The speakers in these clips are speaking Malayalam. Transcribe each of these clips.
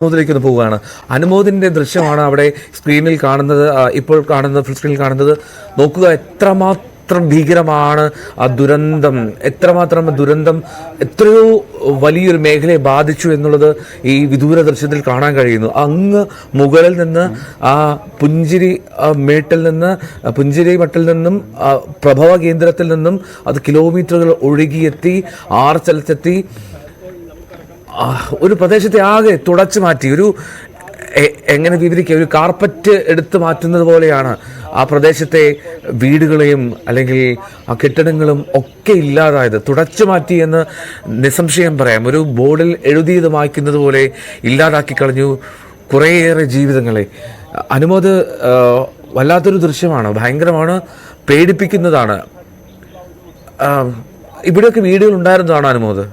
അനുമോദിലേക്ക് പോവുകയാണ്. അനുമോദിന്റെ ദൃശ്യമാണ് അവിടെ സ്ക്രീനിൽ കാണുന്നത്. ഇപ്പോൾ കാണുന്നത് ഫുൾ സ്ക്രീനിൽ കാണുന്നത്. നോക്കുക, എത്രമാത്രം ഭീകരമാണ് ആ ദുരന്തം. എത്രയോ വലിയൊരു മേഖലയെ ബാധിച്ചു എന്നുള്ളത് ഈ വിദൂര ദൃശ്യത്തിൽ കാണാൻ കഴിയുന്നു. അങ്ങ് മുകളിൽ നിന്ന് ആ പുഞ്ചിരി മട്ടിൽ നിന്നും പ്രഭവ കേന്ദ്രത്തിൽ നിന്നും അത് കിലോമീറ്ററുകൾ ഒഴുകിയെത്തി ആർച്ചലത്തെത്തി ഒരു പ്രദേശത്തെ ആകെ തുടച്ചു മാറ്റി. എങ്ങനെ വിവരിക്കുക, ഒരു കാർപ്പറ്റ് എടുത്തു മാറ്റുന്നത് പോലെയാണ് ആ പ്രദേശത്തെ വീടുകളെയും അല്ലെങ്കിൽ ആ കെട്ടിടങ്ങളും ഒക്കെ ഇല്ലാതായത്. തുടച്ചു മാറ്റി എന്ന് നിസ്സംശയം പറയാം. ഒരു ബോർഡിൽ എഴുതിയത് മായ്ക്കുന്നത് പോലെ ഇല്ലാതാക്കി കളഞ്ഞു കുറേയേറെ ജീവിതങ്ങളെ. അനുമോദ് വല്ലാത്തൊരു ദൃശ്യമാണ്, ഭയങ്കരമാണ്, പേടിപ്പിക്കുന്നതാണ്. ഇവിടെയൊക്കെ വീടുകൾ ഉണ്ടായിരുന്നതാണ് അനുമോദ്.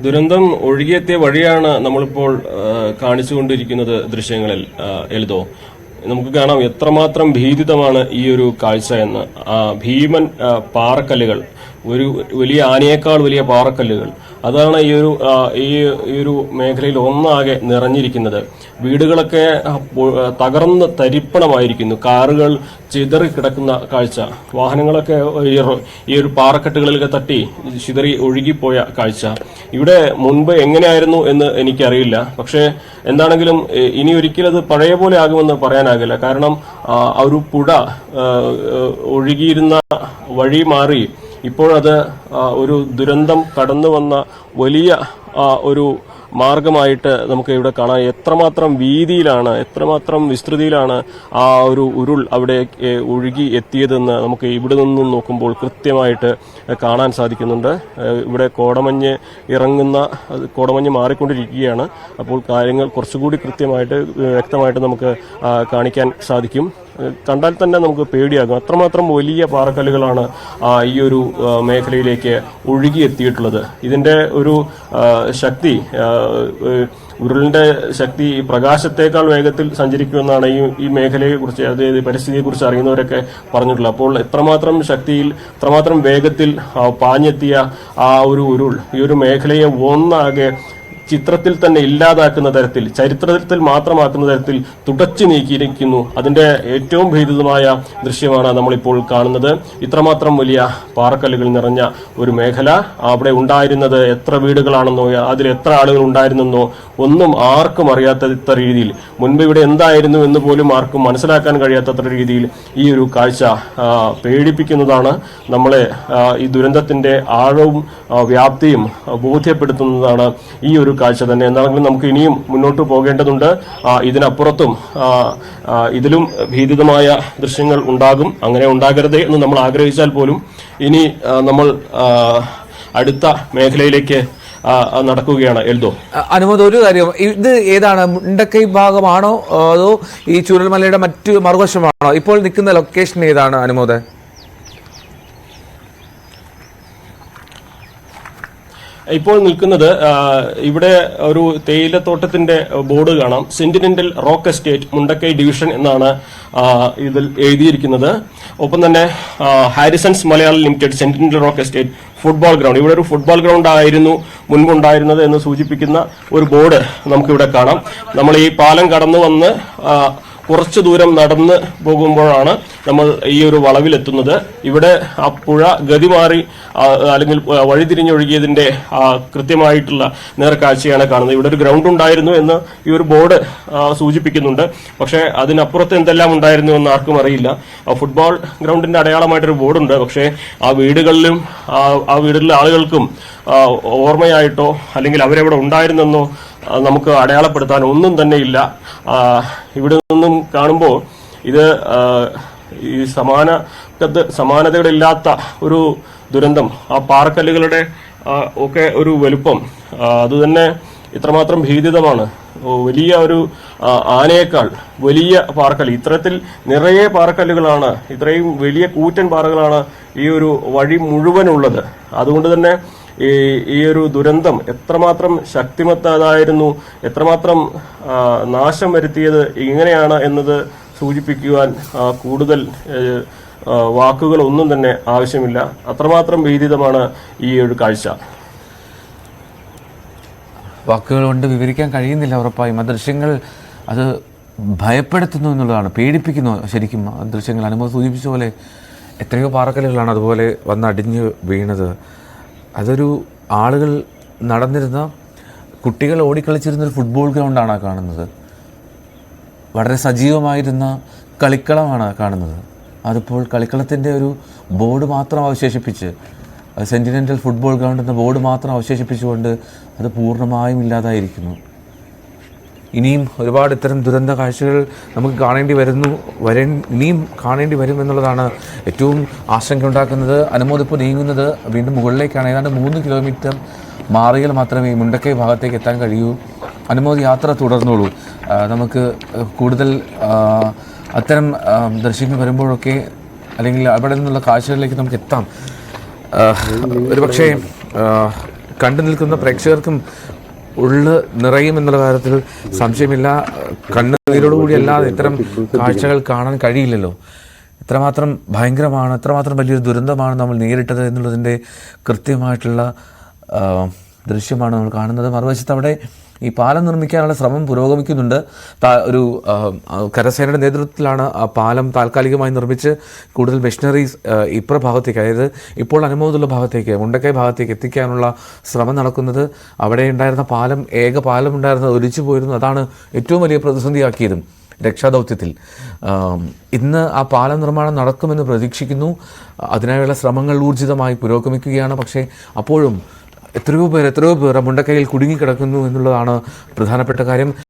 ദുരന്തം ഒഴുകിയെത്തിയ വഴിയാണ് നമ്മളിപ്പോൾ കാണിച്ചുകൊണ്ടിരിക്കുന്നത് ദൃശ്യങ്ങളിൽ. എഴുതോ നമുക്ക് കാണാം എത്രമാത്രം ഭീതിതമാണ് ഈ ഒരു കാഴ്ച എന്ന്. ഭീമൻ പാറക്കല്ലുകൾ, ഒരു വലിയ ആനയേക്കാൾ വലിയ പാറക്കല്ലുകൾ, അതാണ് ഈ ഒരു മേഖലയിൽ ഒന്നാകെ നിറഞ്ഞിരിക്കുന്നത്. വീടുകളൊക്കെ തകർന്ന് തരിപ്പണമായിരിക്കുന്നു, കാറുകൾ ചിതറിക്കിടക്കുന്ന കാഴ്ച, വാഹനങ്ങളൊക്കെ ഈ ഒരു പാറക്കെട്ടുകളിലൊക്കെ തട്ടി ചിതറി ഒഴുകിപ്പോയ കാഴ്ച. ഇവിടെ മുൻപ് എങ്ങനെയായിരുന്നു എന്ന് എനിക്കറിയില്ല. പക്ഷേ എന്താണെങ്കിലും ഇനി ഒരിക്കലും അത് പഴയ പോലെ ആകുമെന്ന് പറയാനാകില്ല. കാരണം ആ ഒരു പുഴ ഒഴുകിയിരുന്ന വഴി മാറി ഇപ്പോഴത് ഒരു ദുരന്തം കടന്നു വന്ന വലിയ ഒരു മാർഗമായിട്ട് നമുക്ക് ഇവിടെ കാണാം. എത്രമാത്രം വീതിയിലാണ്, എത്രമാത്രം വിസ്തൃതിയിലാണ് ആ ഒരു ഉരുൾ അവിടെ ഒഴുകി എത്തിയതെന്ന് നമുക്ക് ഇവിടെ നിന്നും നോക്കുമ്പോൾ കൃത്യമായിട്ട് കാണാൻ സാധിക്കുന്നുണ്ട്. ഇവിടെ കോടമഞ്ഞ് മാറിക്കൊണ്ടിരിക്കുകയാണ്. അപ്പോൾ കാര്യങ്ങൾ കുറച്ചുകൂടി കൃത്യമായിട്ട് വ്യക്തമായിട്ട് നമുക്ക് കാണിക്കാൻ സാധിക്കും. കണ്ടാൽ തന്നെ നമുക്ക് പേടിയാകും. അത്രമാത്രം വലിയ പാറക്കല്ലുകളാണ് ഈ ഒരു മേഖലയിലേക്ക് ഒഴുകിയെത്തിയിട്ടുള്ളത്. ഇതിന്റെ ഒരു ശക്തി, ഉരുളിന്റെ ശക്തി പ്രകാശത്തേക്കാൾ വേഗത്തിൽ സഞ്ചരിക്കുമെന്നാണ് ഈ മേഖലയെക്കുറിച്ച്, അതായത് പരിസ്ഥിതിയെക്കുറിച്ച് അറിയുന്നവരൊക്കെ പറഞ്ഞിട്ടുള്ളത്. അപ്പോൾ എത്രമാത്രം വേഗത്തിൽ പാഞ്ഞെത്തിയ ആ ഒരു ഉരുൾ ഈ ഒരു മേഖലയെ ഒന്നാകെ ചിത്രത്തിൽ തന്നെ ഇല്ലാതാക്കുന്ന തരത്തിൽ, ചരിത്രത്തിൽ മാത്രമാക്കുന്ന തരത്തിൽ തുടച്ചു നീക്കിയിരിക്കുന്നു. അതിന്റെ ഏറ്റവും ഭീതിതമായ ദൃശ്യമാണ് നമ്മളിപ്പോൾ കാണുന്നത്. ഇത്രമാത്രം വലിയ പാറക്കല്ലുകൾ നിറഞ്ഞ ഒരു മേഖല, അവിടെ ഉണ്ടായിരുന്നത് എത്ര വീടുകളാണെന്നോ അതിൽ എത്ര ആളുകൾ ഉണ്ടായിരുന്നെന്നോ ഒന്നും ആർക്കും അറിയാത്ത രീതിയിൽ, മുൻപ് ഇവിടെ എന്തായിരുന്നു എന്ന് പോലും ആർക്കും മനസ്സിലാക്കാൻ കഴിയാത്തത്ര രീതിയിൽ ഈ ഒരു കാഴ്ച പേടിപ്പിക്കുന്നതാണ്. നമ്മളെ ഈ ദുരന്തത്തിന്റെ ആഴവും വ്യാപ്തിയും ബോധ്യപ്പെടുത്തുന്നതാണ് ഈ ഒരു കാഴ്ച തന്നെ. എന്താണെങ്കിലും നമുക്ക് ഇനിയും മുന്നോട്ട് പോകേണ്ടതുണ്ട്. ഇതിനപ്പുറത്തും ഇതിലും ഭീതിതമായ ദൃശ്യങ്ങൾ ഉണ്ടാകും. അങ്ങനെ ഉണ്ടാകരുതേ എന്ന് നമ്മൾ ആഗ്രഹിച്ചാൽ പോലും ഇനി നമ്മൾ അടുത്ത മേഖലയിലേക്ക് നടക്കുകയാണ്. എൽദോ, അനുമോദ്, ഒരു കാര്യം, ഇത് ഏതാണ്, മുണ്ടക്കൈ ഭാഗമാണോ അതോ ഈ ചൂരൽമലയുടെ മറുവശമാണോ? ഇപ്പോൾ നിൽക്കുന്ന ലൊക്കേഷൻ ഏതാണ് അനുമോദ്? ഇപ്പോൾ നിൽക്കുന്നത് ഇവിടെ ഒരു തേയിലത്തോട്ടത്തിന്റെ ബോർഡ് കാണാം. Sentinel rock estate Mundakkai division എന്നാണ് ഇതിൽ എഴുതിയിരിക്കുന്നത്. ഒപ്പം തന്നെ Harrisons Malayalam limited sentinel rock estate football ground, ഇവിടെ ഒരു ഫുട്ബോൾ ഗ്രൗണ്ട് ആയിരുന്നു മുൻപുണ്ടായിരുന്നത് എന്ന് സൂചിപ്പിക്കുന്ന ഒരു ബോർഡ് നമുക്കിവിടെ കാണാം. നമ്മൾ ഈ പാലം കടന്നു വന്ന് കുറച്ചു ദൂരം നടന്ന് പോകുമ്പോഴാണ് നമ്മൾ ഈ ഒരു വളവിലെത്തുന്നത്. ഇവിടെ ആ പുഴ ഗതി മാറി അല്ലെങ്കിൽ വഴിതിരിഞ്ഞൊഴുകിയതിന്റെ കൃത്യമായിട്ടുള്ള നേർക്കാഴ്ചയാണ് കാണുന്നത്. ഇവിടെ ഒരു ഗ്രൗണ്ട് ഉണ്ടായിരുന്നു എന്ന് ഈ ഒരു ബോർഡ് സൂചിപ്പിക്കുന്നുണ്ട്. പക്ഷേ അതിനപ്പുറത്ത് എന്തെല്ലാം ഉണ്ടായിരുന്നു എന്ന് ആർക്കും അറിയില്ല. ഫുട്ബോൾ ഗ്രൗണ്ടിന്റെ അടയാളമായിട്ടൊരു ബോർഡുണ്ട്. പക്ഷേ ആ വീടുകളിലെ ആളുകൾക്കും ഓർമ്മയായിട്ടോ അല്ലെങ്കിൽ അവരെവിടെ ഉണ്ടായിരുന്നെന്നോ നമുക്ക് അടയാളപ്പെടുത്താൻ ഒന്നും തന്നെ ഇല്ല. ഇവിടെ നിന്നും കാണുമ്പോൾ ഇത് ഈ സമാനതകളില്ലാത്ത ഒരു ദുരന്തം, ആ പാറക്കല്ലുകളുടെ ഒക്കെ ഒരു വലുപ്പം അതുതന്നെ ഇത്രമാത്രം ഭീതിതമാണ്. വലിയ ഒരു ആനയേക്കാൾ വലിയ പാറക്കല്ല്, ഇത്തരത്തിൽ നിറയെ പാറക്കല്ലുകളാണ്, ഇത്രയും വലിയ കൂറ്റൻ പാറകളാണ് ഈ ഒരു വഴി മുഴുവനുള്ളത്. അതുകൊണ്ട് തന്നെ ഈ ഒരു ദുരന്തം എത്രമാത്രം ശക്തിമത്തായിരുന്നു, എത്രമാത്രം നാശം വരുത്തിയത് ഇങ്ങനെയാണ് എന്നത് സൂചിപ്പിക്കുവാൻ കൂടുതൽ വാക്കുകളൊന്നും തന്നെ ആവശ്യമില്ല. അത്രമാത്രം ഭീതിതമാണ് ഈ ഒരു കാഴ്ച. വാക്കുകൾ കൊണ്ട് വിവരിക്കാൻ കഴിയുന്നില്ല. ഉറപ്പായും ആ ദൃശ്യങ്ങൾ അത് ഭയപ്പെടുത്തുന്നു എന്നുള്ളതാണ്, പേടിപ്പിക്കുന്നു ശരിക്കും. ആ ദൃശ്യങ്ങൾ അനുമതി സൂചിപ്പിച്ച പോലെ എത്രയോ പാറക്കല്ലുകളാണ് അതുപോലെ വന്നടിഞ്ഞ് വീണത്. അതൊരു ആളുകൾ നടന്നിരുന്ന, കുട്ടികൾ ഓടിക്കളിച്ചിരുന്നൊരു ഫുട്ബോൾ ഗ്രൗണ്ടാണ് കാണുന്നത്. വളരെ സജീവമായിരുന്ന കളിക്കളമാണ് കാണുന്നത്. അതിപ്പോൾ കളിക്കളത്തിൻ്റെ ഒരു ബോർഡ് മാത്രം അവശേഷിപ്പിച്ച്, സെൻറ്റിനെൻ്റൽ ഫുട്ബോൾ ഗ്രൗണ്ട് എന്ന ബോർഡ് മാത്രം അവശേഷിപ്പിച്ചുകൊണ്ട് അത് പൂർണ്ണമായും ഇല്ലാതായിരിക്കുന്നു. ഇനിയും ഒരുപാട് ഇത്തരം ദുരന്ത കാഴ്ചകൾ നമുക്ക് കാണേണ്ടി വരുന്നു, ഇനിയും കാണേണ്ടി വരും എന്നുള്ളതാണ് ഏറ്റവും ആശങ്കയുണ്ടാക്കുന്നത്. അനുമോദിപ്പോൾ നീങ്ങുന്നത് വീണ്ടും മുകളിലേക്കാണ്. ഏതാണ്ട് 3 കിലോമീറ്റർ മാറിയാൽ മാത്രമേ മുണ്ടക്കൈ ഭാഗത്തേക്ക് എത്താൻ കഴിയൂ. അനുമോദ് യാത്ര തുടർന്നോളൂ. നമുക്ക് കൂടുതൽ അത്തരം ദൃശ്യങ്ങൾ വരുമ്പോഴൊക്കെ, അല്ലെങ്കിൽ അവിടെ നിന്നുള്ള കാഴ്ചകളിലേക്ക് നമുക്ക് എത്താം. ഒരുപക്ഷെ കണ്ടു നിൽക്കുന്ന പ്രേക്ഷകർക്കും ഉള്ളു നിറയും എന്നുള്ള കാര്യത്തിൽ സംശയമില്ല. കണ്ണുനീരോടുകൂടി അല്ലാതെ ഇത്തരം കാഴ്ചകൾ കാണാൻ കഴിയില്ലല്ലോ. എത്രമാത്രം ഭയങ്കരമാണ്, എത്രമാത്രം വലിയൊരു ദുരന്തമാണ് നമ്മൾ നേരിട്ടത് എന്നുള്ളതിൻ്റെ കൃത്യമായിട്ടുള്ള ദൃശ്യമാണ് നമ്മൾ കാണുന്നത്. മറുവശത്ത് അവിടെ ഈ പാലം നിർമ്മിക്കാനുള്ള ശ്രമം പുരോഗമിക്കുന്നുണ്ട്. ഒരു കരസേനയുടെ നേതൃത്വത്തിലാണ് ആ പാലം താൽക്കാലികമായി നിർമ്മിച്ച് കൂടുതൽ മെഷീനറീസ് ഭാഗത്തേക്ക്, അതായത് ഇപ്പോൾ അനുമോദുള്ള ഭാഗത്തേക്ക്, മുണ്ടക്കൈ ഭാഗത്തേക്ക് എത്തിക്കാനുള്ള ശ്രമം നടക്കുന്നത്. അവിടെ ഉണ്ടായിരുന്ന പാലം, ഏക പാലം ഉണ്ടായിരുന്നത് ഒലിച്ചു പോയിരുന്നു. അതാണ് ഏറ്റവും വലിയ പ്രതിസന്ധിയാക്കിയതും രക്ഷാദൗത്യത്തിൽ. ഇന്ന് ആ പാലം നിർമ്മാണം നടക്കുമെന്ന് പ്രതീക്ഷിക്കുന്നു. അതിനായുള്ള ശ്രമങ്ങൾ ഊർജിതമായി പുരോഗമിക്കുകയാണ്. പക്ഷേ അപ്പോഴും എത്രയോ പേർ മുണ്ടക്കൈയിൽ കുടുങ്ങിക്കിടക്കുന്നു എന്നുള്ളതാണ് പ്രധാനപ്പെട്ട കാര്യം.